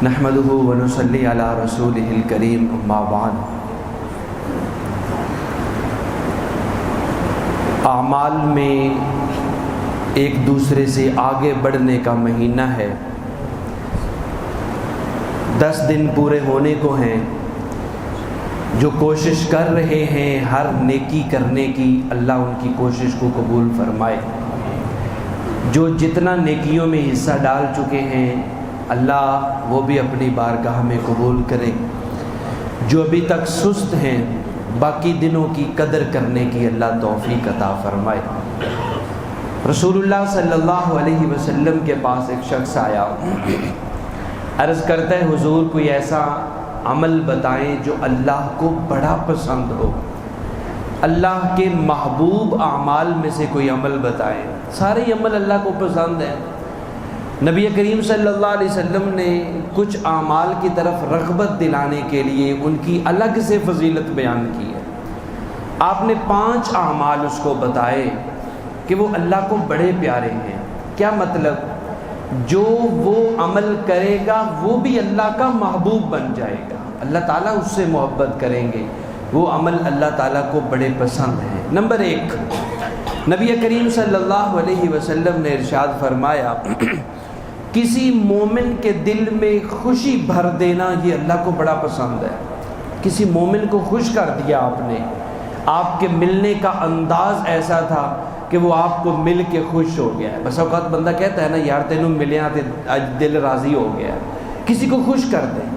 نحمدہ ونصلی علی رسولہ الکریم اما بعد۔ اعمال میں ایک دوسرے سے آگے بڑھنے کا مہینہ ہے۔ 10 دن پورے ہونے کو ہیں۔ جو کوشش کر رہے ہیں ہر نیکی کرنے کی، اللہ ان کی کوشش کو قبول فرمائے۔ جو جتنا نیکیوں میں حصہ ڈال چکے ہیں اللہ وہ بھی اپنی بارگاہ میں قبول کرے۔ جو ابھی تک سست ہیں باقی دنوں کی قدر کرنے کی اللہ توفیق عطا فرمائے۔ رسول اللہ صلی اللہ علیہ وسلم کے پاس ایک شخص آیا، عرض کرتا ہے حضور کوئی ایسا عمل بتائیں جو اللہ کو بڑا پسند ہو، اللہ کے محبوب اعمال میں سے کوئی عمل بتائیں۔ سارے عمل اللہ کو پسند ہیں۔ نبی کریم صلی اللہ علیہ وسلم نے کچھ اعمال کی طرف رغبت دلانے کے لیے ان کی الگ سے فضیلت بیان کی ہے۔ آپ نے 5 اعمال اس کو بتائے کہ وہ اللہ کو بڑے پیارے ہیں۔ کیا مطلب؟ جو وہ عمل کرے گا وہ بھی اللہ کا محبوب بن جائے گا، اللہ تعالیٰ اس سے محبت کریں گے، وہ عمل اللہ تعالیٰ کو بڑے پسند ہیں۔ نمبر 1، نبی کریم صلی اللہ علیہ وسلم نے ارشاد فرمایا کسی مومن کے دل میں خوشی بھر دینا یہ اللہ کو بڑا پسند ہے۔ کسی مومن کو خوش کر دیا آپ نے، آپ کے ملنے کا انداز ایسا تھا کہ وہ آپ کو مل کے خوش ہو گیا ہے۔ بس اوقات بندہ کہتا ہے نا یار تینوں ملیا تے آج دل راضی ہو گیا ہے، کسی کو خوش کر دیں۔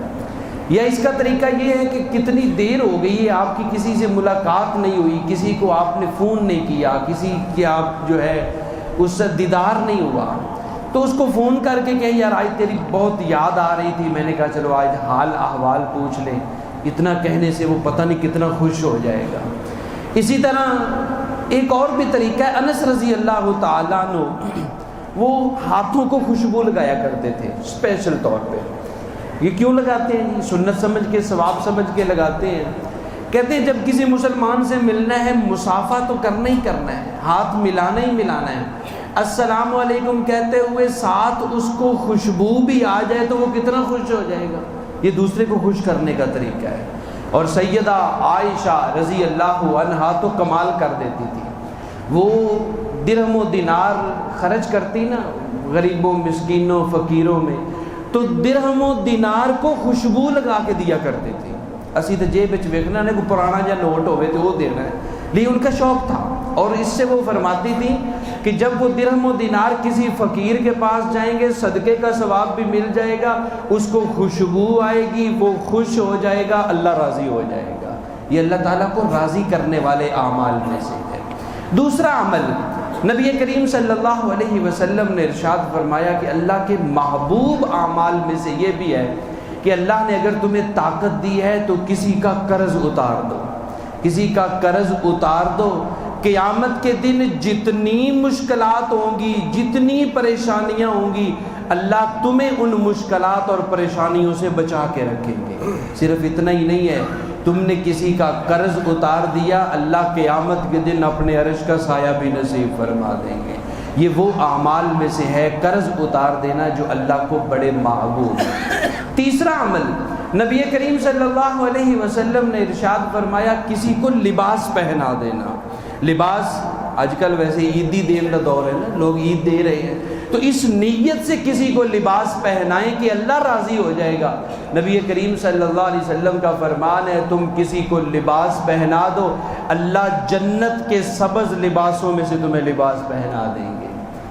یا اس کا طریقہ یہ ہے کہ کتنی دیر ہو گئی ہے آپ کی کسی سے ملاقات نہیں ہوئی، کسی کو آپ نے فون نہیں کیا، کسی کی آپ جو ہے اس سے دیدار نہیں ہوا، تو اس کو فون کر کے کہیں یار آج تیری بہت یاد آ رہی تھی، میں نے کہا چلو آج حال احوال پوچھ لیں۔ اتنا کہنے سے وہ پتہ نہیں کتنا خوش ہو جائے گا۔ اسی طرح ایک اور بھی طریقہ ہے، انس رضی اللہ تعالیٰ عنہ وہ ہاتھوں کو خوشبو لگایا کرتے تھے اسپیشل طور پہ۔ یہ کیوں لگاتے ہیں؟ سنت سمجھ کے، ثواب سمجھ کے لگاتے ہیں۔ کہتے ہیں جب کسی مسلمان سے ملنا ہے مصافحہ تو کرنا ہی کرنا ہے، ہاتھ ملانا ہی ملانا ہے۔ السلام علیکم کہتے ہوئے ساتھ اس کو خوشبو بھی آ جائے تو وہ کتنا خوش ہو جائے گا۔ یہ دوسرے کو خوش کرنے کا طریقہ ہے۔ اور سیدہ عائشہ رضی اللہ عنہا تو کمال کر دیتی تھی، وہ درہم و دینار خرچ کرتی نا غریبوں مسکینوں فقیروں میں، تو درہم و دینار کو خوشبو لگا کے دیا کرتی تھی۔ اسی تو جیب وچ ویکھنا نے کوئی پرانا جا نوٹ ہوئے تو وہ دینا ہے، لیکن ان کا شوق تھا۔ اور اس سے وہ فرماتی تھی کہ جب وہ درہم و دینار کسی فقیر کے پاس جائیں گے صدقے کا ثواب بھی مل جائے گا، اس کو خوشبو آئے گی، وہ خوش ہو جائے گا، اللہ راضی ہو جائے گا۔ یہ اللہ تعالیٰ کو راضی کرنے والے اعمال میں سے ہے۔ دوسرا عمل نبی کریم صلی اللہ علیہ وسلم نے ارشاد فرمایا کہ اللہ کے محبوب اعمال میں سے یہ بھی ہے کہ اللہ نے اگر تمہیں طاقت دی ہے تو کسی کا قرض اتار دو، کسی کا قرض اتار دو۔ قیامت کے دن جتنی مشکلات ہوں گی، جتنی پریشانیاں ہوں گی، اللہ تمہیں ان مشکلات اور پریشانیوں سے بچا کے رکھیں گے۔ صرف اتنا ہی نہیں ہے، تم نے کسی کا قرض اتار دیا، اللہ قیامت کے دن اپنے عرش کا سایہ بھی نصیب فرما دیں گے۔ یہ وہ اعمال میں سے ہے قرض اتار دینا جو اللہ کو بڑے محبوب ہے۔ تیسرا عمل نبی کریم صلی اللہ علیہ وسلم نے ارشاد فرمایا کسی کو لباس پہنا دینا۔ لباس آج کل ویسے عیدی دین کا دور ہے نا، لوگ عید دے رہے ہیں، تو اس نیت سے کسی کو لباس پہنائیں کہ اللہ راضی ہو جائے گا۔ نبی کریم صلی اللہ علیہ وسلم کا فرمان ہے تم کسی کو لباس پہنا دو، اللہ جنت کے سبز لباسوں میں سے تمہیں لباس پہنا دیں گے۔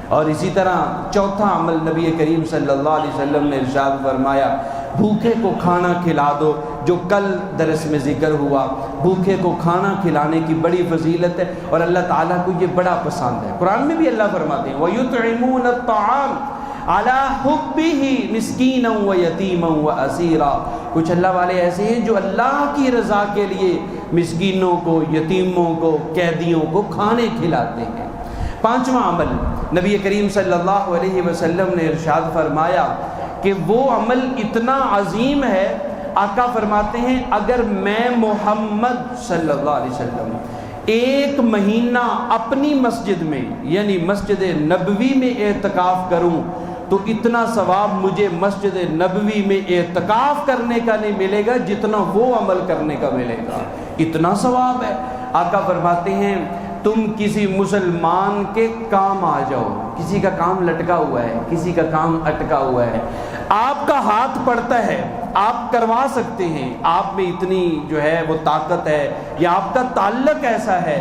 اور اسی طرح چوتھا عمل نبی کریم صلی اللہ علیہ وسلم نے ارشاد فرمایا بھوکے کو کھانا کھلا دو، جو کل درس میں ذکر ہوا، بھوکے کو کھانا کھلانے کی بڑی فضیلت ہے اور اللہ تعالیٰ کو یہ بڑا پسند ہے۔ قرآن میں بھی اللہ فرماتے ہیں وَيُطْعِمُونَ الطَّعَامَ عَلَىٰ حُبِّهِ مِسْكِينًا وَيَتِيمًا وَأَسِيرًا۔ کچھ اللہ والے ایسے ہیں جو اللہ کی رضا کے لیے مسکینوں کو، یتیموں کو، قیدیوں کو کھانے کھلاتے ہیں۔ پانچواں عمل نبی کریم صلی اللہ علیہ وسلم نے ارشاد فرمایا کہ وہ عمل اتنا عظیم ہے، آقا فرماتے ہیں اگر میں محمد صلی اللہ علیہ وسلم ایک مہینہ اپنی مسجد میں یعنی مسجد نبوی میں اعتکاف کروں تو اتنا ثواب مجھے مسجد نبوی میں اعتکاف کرنے کا نہیں ملے گا جتنا وہ عمل کرنے کا ملے گا، اتنا ثواب ہے۔ آقا فرماتے ہیں تم کسی مسلمان کے کام آ جاؤ، کسی کا کام لٹکا ہوا ہے، کسی کا کام اٹکا ہوا ہے، آپ کا ہاتھ پڑتا ہے، آپ کروا سکتے ہیں، آپ میں اتنی جو ہے وہ طاقت ہے یا آپ کا تعلق ایسا ہے،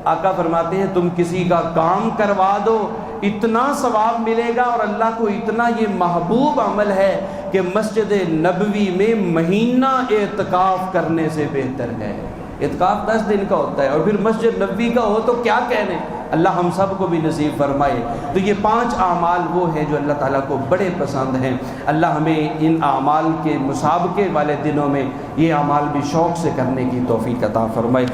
آقا فرماتے ہیں تم کسی کا کام کروا دو، اتنا ثواب ملے گا، اور اللہ کو اتنا یہ محبوب عمل ہے کہ مسجد نبوی میں مہینہ اعتکاف کرنے سے بہتر ہے۔ اعتکاف 10 دن کا ہوتا ہے، اور پھر مسجد نبوی کا ہو تو کیا کہنے۔ اللہ ہم سب کو بھی نصیب فرمائے۔ تو یہ 5 اعمال وہ ہیں جو اللہ تعالیٰ کو بڑے پسند ہیں۔ اللہ ہمیں ان اعمال کے مسابقے والے دنوں میں یہ اعمال بھی شوق سے کرنے کی توفیق عطا فرمائے۔